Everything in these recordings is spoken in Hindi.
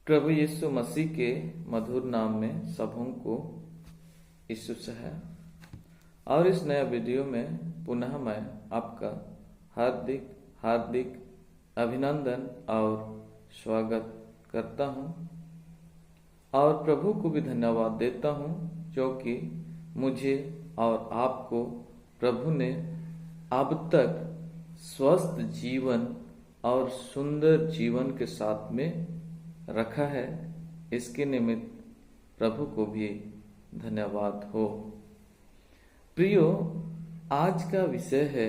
प्रभु यीशु मसीह के मधुर नाम में सबों को यीशु से है। और इस नया वीडियो में पुनः मैं आपका हार्दिक हार्दिक अभिनंदन और स्वागत करता हूं और प्रभु को भी धन्यवाद देता हूं जो कि मुझे और आपको प्रभु ने अब तक स्वस्थ जीवन और सुंदर जीवन के साथ में रखा है। इसके निमित्त प्रभु को भी धन्यवाद हो। प्रियो, आज का विषय है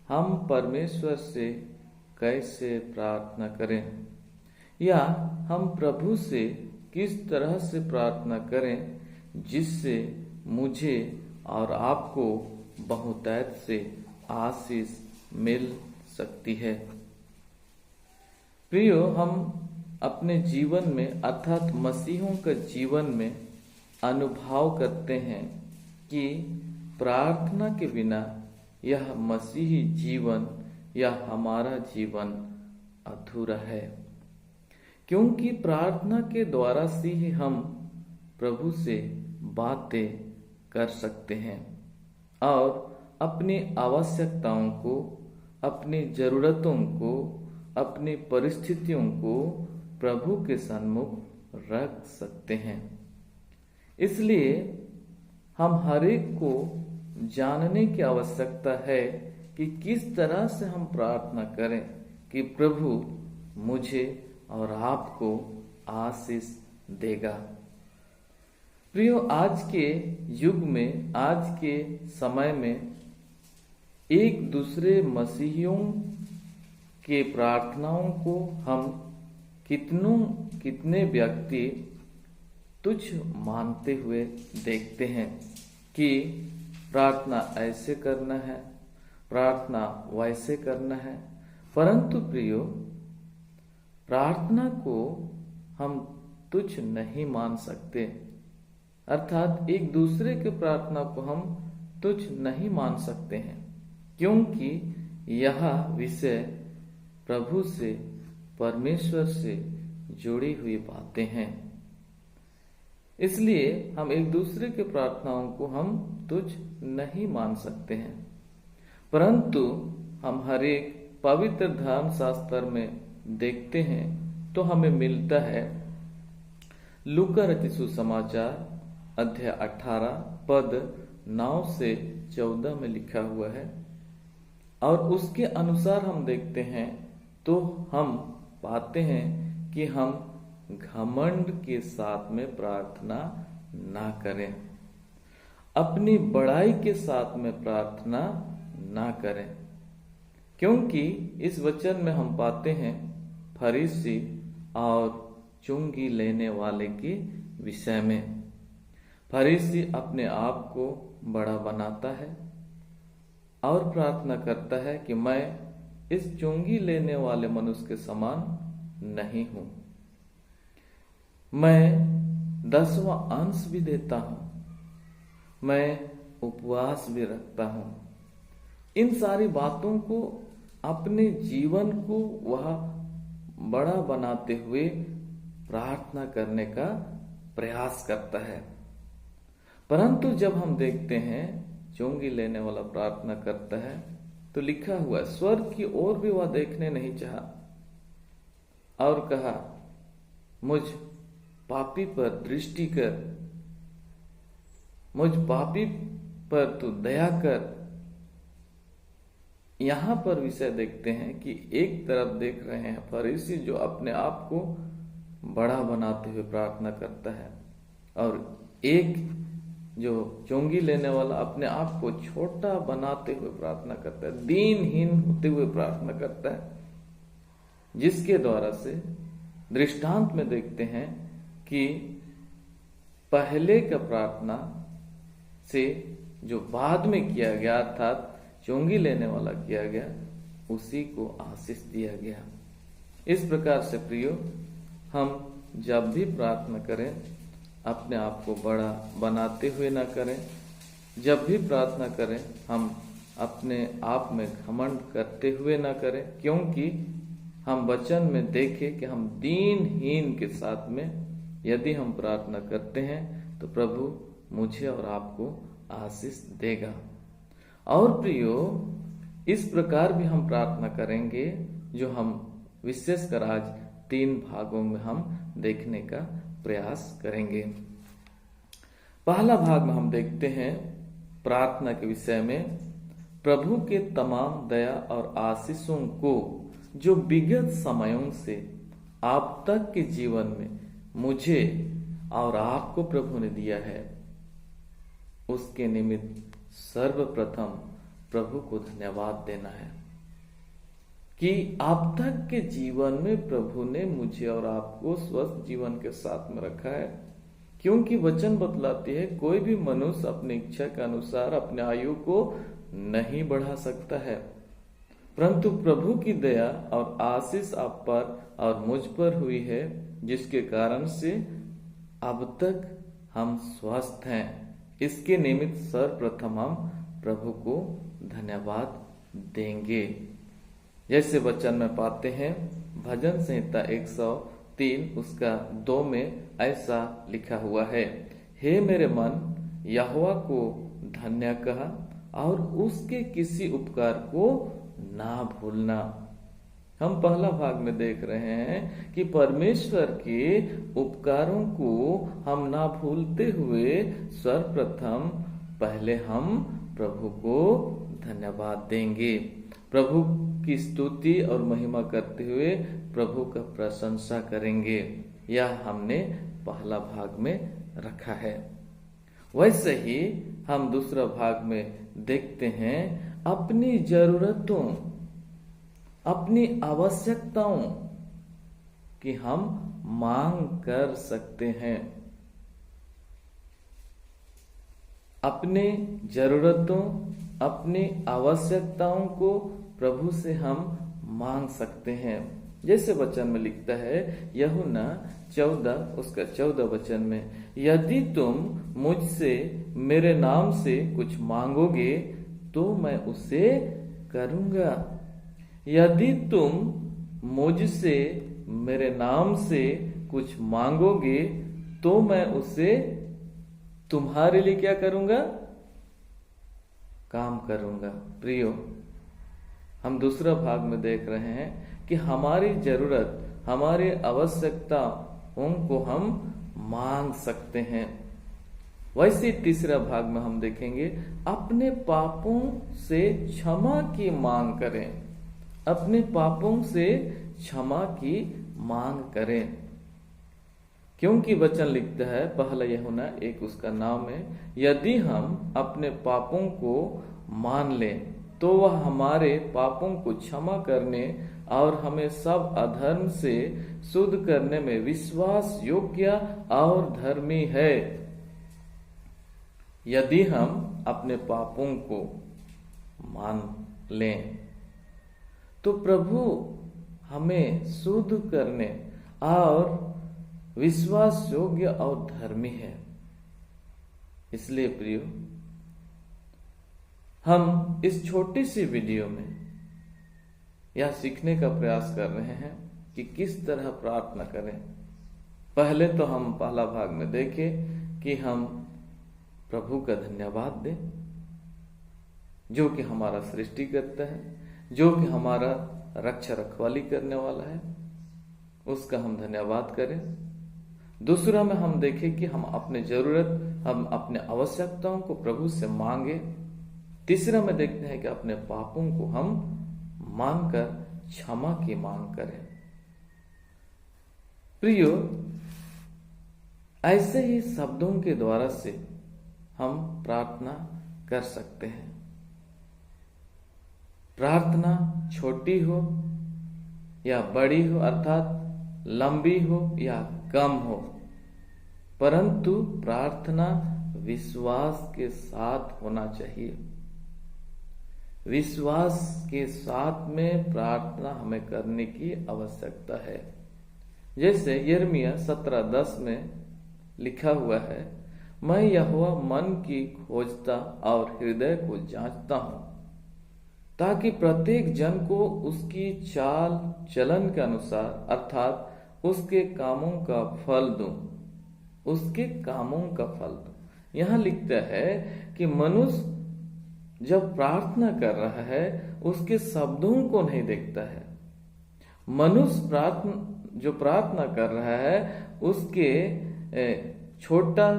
हम परमेश्वर से कैसे प्रार्थना करें या हम प्रभु से किस तरह से प्रार्थना करें जिससे मुझे और आपको बहुतायत से आशीष मिल सकती है। प्रियो, हम अपने जीवन में अर्थात मसीहों के जीवन में अनुभव करते हैं कि प्रार्थना के बिना यह मसीही जीवन या हमारा जीवन अधूरा है, क्योंकि प्रार्थना के द्वारा से ही हम प्रभु से बातें कर सकते हैं और अपनी आवश्यकताओं को, अपनी जरूरतों को, अपनी परिस्थितियों को प्रभु के सन्मुख रख सकते हैं। इसलिए हम हर एक को जानने की आवश्यकता है कि किस तरह से हम प्रार्थना करें कि प्रभु मुझे और आपको आशीष देगा। प्रियो, आज के युग में, आज के समय में एक दूसरे मसीहियों के प्रार्थनाओं को हम कितने व्यक्ति तुच्छ मानते हुए देखते हैं कि प्रार्थना ऐसे करना है, प्रार्थना वैसे करना है। परंतु प्रियो, प्रार्थना को हम तुच्छ नहीं मान सकते, अर्थात एक दूसरे के प्रार्थना को हम तुच्छ नहीं मान सकते हैं, क्योंकि यह विषय प्रभु से, परमेश्वर से जुड़ी हुई बातें हैं। इसलिए हम एक दूसरे के प्रार्थनाओं को हम तुच्छ नहीं मान सकते हैं। परंतु हम हर एक पवित्र धर्म शास्त्र में देखते हैं तो हमें मिलता है लूका रचित सुसमाचार अध्याय 18 पद 9 से 14 में लिखा हुआ है। और उसके अनुसार हम देखते हैं तो हम पाते हैं कि हम घमंड के साथ में प्रार्थना ना करें, अपनी बड़ाई के साथ में प्रार्थना ना करें, क्योंकि इस वचन में हम पाते हैं फरीसी और चुंगी लेने वाले के विषय में। फरीसी अपने आप को बड़ा बनाता है और प्रार्थना करता है कि मैं इस चुंगी लेने वाले मनुष्य के समान नहीं हूं, मैं 10वां अंश भी देता हूं, मैं उपवास भी रखता हूं। इन सारी बातों को, अपने जीवन को वह बड़ा बनाते हुए प्रार्थना करने का प्रयास करता है। परंतु जब हम देखते हैं चुंगी लेने वाला प्रार्थना करता है तो लिखा हुआ स्वर्ग की ओर भी वह देखने नहीं चाहा और कहा, मुझ पापी पर दृष्टि कर, मुझ पापी पर तू दया कर। यहां पर विषय देखते हैं कि एक तरफ देख रहे हैं फरीसी जो अपने आप को बड़ा बनाते हुए प्रार्थना करता है, और एक जो चुंगी लेने वाला अपने आप को छोटा बनाते हुए प्रार्थना करता है, दीनहीन होते हुए प्रार्थना करता है, जिसके द्वारा से दृष्टांत में देखते हैं कि पहले का प्रार्थना से जो बाद में किया गया अर्थात चुंगी लेने वाला किया गया, उसी को आशीष दिया गया। इस प्रकार से प्रियो, हम जब भी प्रार्थना करें अपने आप को बड़ा बनाते हुए ना करें। जब भी प्रार्थना करें हम अपने आप में घमंड करते हुए ना करें, क्योंकि हम वचन में देखें कि हम दीनहीन के साथ में यदि हम प्रार्थना करते हैं तो प्रभु मुझे और आपको आशीष देगा। और प्रियो, इस प्रकार भी हम प्रार्थना करेंगे जो हम विशेषकर आज 3 भागों में हम देखने का प्रयास करेंगे। पहला भाग में हम देखते हैं प्रार्थना के विषय में, प्रभु के तमाम दया और आशीषों को जो विगत समयों से आप तक के जीवन में मुझे और आपको प्रभु ने दिया है, उसके निमित्त सर्वप्रथम प्रभु को धन्यवाद देना है कि आप तक के जीवन में प्रभु ने मुझे और आपको स्वस्थ जीवन के साथ में रखा है। क्योंकि वचन बतलाती है कोई भी मनुष्य अपनी इच्छा के अनुसार अपने आयु को नहीं बढ़ा सकता है, परंतु प्रभु की दया और आशीष आप पर और मुझ पर हुई है, जिसके कारण से अब तक हम स्वस्थ हैं। इसके निमित्त सर्वप्रथम हम प्रभु को धन्यवाद देंगे। जैसे वचन में पाते हैं, भजन संहिता 103 उसका 2 में ऐसा लिखा हुआ है, हे मेरे मन यहोवा को धन्य कहा और उसके किसी उपकार को ना भूलना। हम पहला भाग में देख रहे हैं कि परमेश्वर के उपकारों को हम ना भूलते हुए सर्वप्रथम पहले हम प्रभु को धन्यवाद देंगे, प्रभु की स्तुति और महिमा करते हुए प्रभु का प्रशंसा करेंगे। यह हमने पहला भाग में रखा है। वैसे ही हम दूसरा भाग में देखते हैं अपनी जरूरतों, अपनी आवश्यकताओं की हम मांग कर सकते हैं। अपने जरूरतों, अपनी आवश्यकताओं को प्रभु से हम मांग सकते हैं। जैसे वचन में लिखता है यूहन्ना 14 उसका 14 वचन में, यदि तुम मुझसे मेरे नाम से कुछ मांगोगे तो मैं उसे करूंगा। यदि तुम मुझसे मेरे नाम से कुछ मांगोगे तो मैं उसे तुम्हारे लिए क्या करूंगा? काम करूंगा। प्रियो, हम दूसरा भाग में देख रहे हैं कि हमारी जरूरत, हमारी आवश्यकताओं को हम मांग सकते हैं। वैसे तीसरा भाग में हम देखेंगे अपने पापों से क्षमा की मांग करें, अपने पापों से क्षमा की मांग करें। क्योंकि वचन लिखता है पहला यूहन्ना 1 उसका नाम है, यदि हम अपने पापों को मान लें तो वह हमारे पापों को क्षमा करने और हमें सब अधर्म से शुद्ध करने में विश्वास योग्य और धर्मी है। यदि हम अपने पापों को मान लें तो प्रभु हमें शुद्ध करने और विश्वास योग्य और धर्मी है। इसलिए प्रियो, हम इस छोटी सी वीडियो में यह सीखने का प्रयास कर रहे हैं कि किस तरह प्रार्थना करें। पहले तो हम पहला भाग में देखें कि हम प्रभु का धन्यवाद दें, जो कि हमारा सृष्टिकर्ता है, जो कि हमारा रक्षा रखवाली करने वाला है, उसका हम धन्यवाद करें। दूसरा में हम देखें कि हम अपने जरूरत, हम अपने आवश्यकताओं को प्रभु से मांगे। तीसरा में देखते हैं कि अपने पापों को हम मांगकर क्षमा की मांग करें। प्रियो, ऐसे ही शब्दों के द्वारा से हम प्रार्थना कर सकते हैं। प्रार्थना छोटी हो या बड़ी हो, अर्थात लंबी हो या कम हो, परंतु प्रार्थना विश्वास के साथ होना चाहिए। विश्वास के साथ में प्रार्थना हमें करने की आवश्यकता है। जैसे यिर्मयाह 17:10 में लिखा हुआ है, मैं यहोवा मन की खोजता और हृदय को जांचता हूं ताकि प्रत्येक जन को उसकी चाल चलन के अनुसार अर्थात उसके कामों का फल दूं, उसके कामों का फल दूं। यहां लिखता है कि मनुष्य जब प्रार्थना कर रहा है उसके शब्दों को नहीं देखता है। मनुष्य जो प्रार्थना कर रहा है उसके छोटा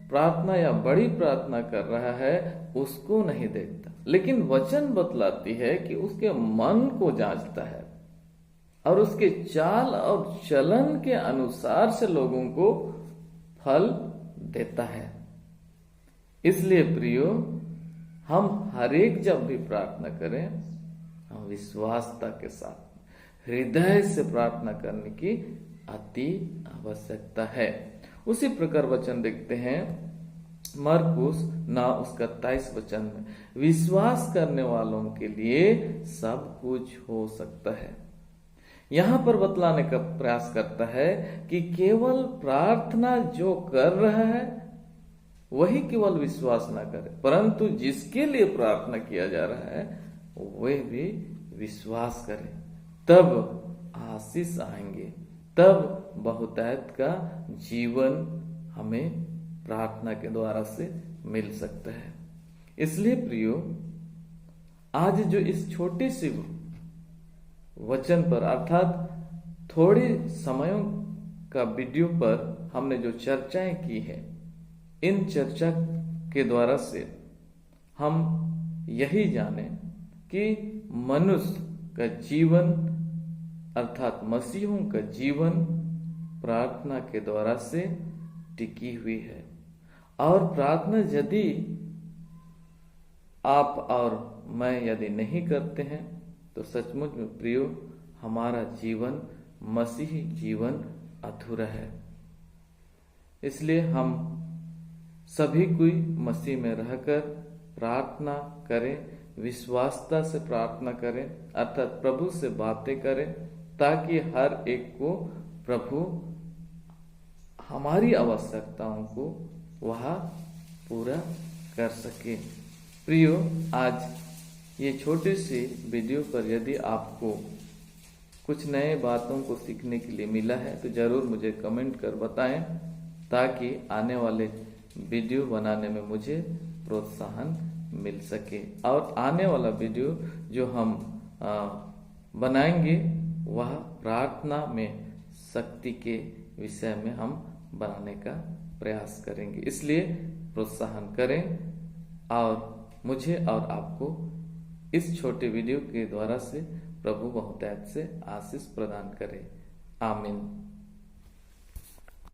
प्रार्थना या बड़ी प्रार्थना कर रहा है उसको नहीं देखता, लेकिन वचन बतलाती है कि उसके मन को जांचता है और उसके चाल और चलन के अनुसार से लोगों को फल देता है। इसलिए प्रियो, हम हर एक जब भी प्रार्थना करें हम विश्वासता के साथ हृदय से प्रार्थना करने की अति आवश्यकता है। उसी प्रकार वचन देखते हैं मरकुस 9 उसका 23 वचन में, विश्वास करने वालों के लिए सब कुछ हो सकता है। यहां पर बतलाने का प्रयास करता है कि केवल प्रार्थना जो कर रहा है वही केवल विश्वास ना करे, परंतु जिसके लिए प्रार्थना किया जा रहा है वह भी विश्वास करे, तब आशीष आएंगे, तब बहुतायत का जीवन हमें प्रार्थना के द्वारा से मिल सकता है। इसलिए प्रियो, आज जो इस छोटी सी वचन पर अर्थात थोड़े समयों का वीडियो पर हमने जो चर्चाएं की है, इन चर्चा के द्वारा से हम यही जाने कि मनुष्य का जीवन अर्थात मसीहों का जीवन प्रार्थना के द्वारा से टिकी हुई है। और प्रार्थना यदि आप और मैं यदि नहीं करते हैं तो सचमुच में प्रियो, हमारा जीवन मसीही जीवन अधूरा है। इसलिए हम सभी कोई मसीह में रहकर प्रार्थना करें, विश्वासता से प्रार्थना करें, अर्थात प्रभु से बातें करें, ताकि हर एक को प्रभु हमारी आवश्यकताओं को वह पूरा कर सके। प्रियो, आज ये छोटी सी वीडियो पर यदि आपको कुछ नए बातों को सीखने के लिए मिला है तो जरूर मुझे कमेंट कर बताएं, ताकि आने वाले वीडियो बनाने में मुझे प्रोत्साहन मिल सके। और आने वाला वीडियो जो हम बनाएंगे वह प्रार्थना में शक्ति के विषय में हम बनाने का प्रयास करेंगे। इसलिए प्रोत्साहन करें और मुझे और आपको इस छोटे वीडियो के द्वारा से प्रभु बहुतायत से आशीष प्रदान करे। आमीन।